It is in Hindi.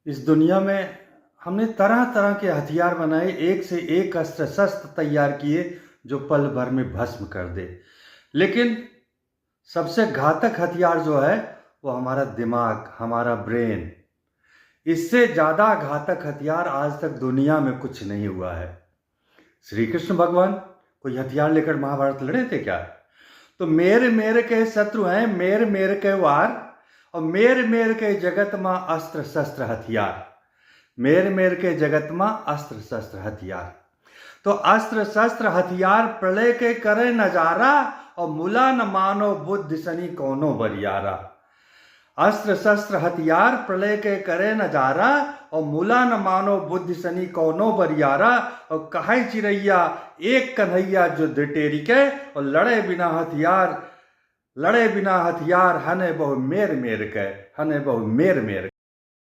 इस दुनिया में हमने तरह तरह के हथियार बनाए, एक से एक अस्त्र शस्त्र तैयार किए जो पल भर में भस्म कर दे। लेकिन सबसे घातक हथियार जो है वो हमारा दिमाग, हमारा ब्रेन। इससे ज्यादा घातक हथियार आज तक दुनिया में कुछ नहीं हुआ है। श्री कृष्ण भगवान कोई हथियार लेकर महाभारत लड़े थे क्या? तो मेरे मेरे के शत्रु हैं, मेरे मेरे के वार, और मेरे मेरे के जगत मां अस्त्र शस्त्र हथियार। मेरे मेरे के जगत मां अस्त्र शस्त्र हथियार। तो अस्त्र शस्त्र हथियार प्रलय के करे नजारा, और मुला न मानो बुद्धि सनी कौनो बरियारा। अस्त्र शस्त्र हथियार प्रलय के करे नजारा, और मुला न मानो बुद्धि सनी कौनो बरियारा। और कहे चिड़ैया एक कन्हैया जो टेरी के, और लड़े बिना हथियार हने बहु मेर मेर के, हने बहु मेर मेर।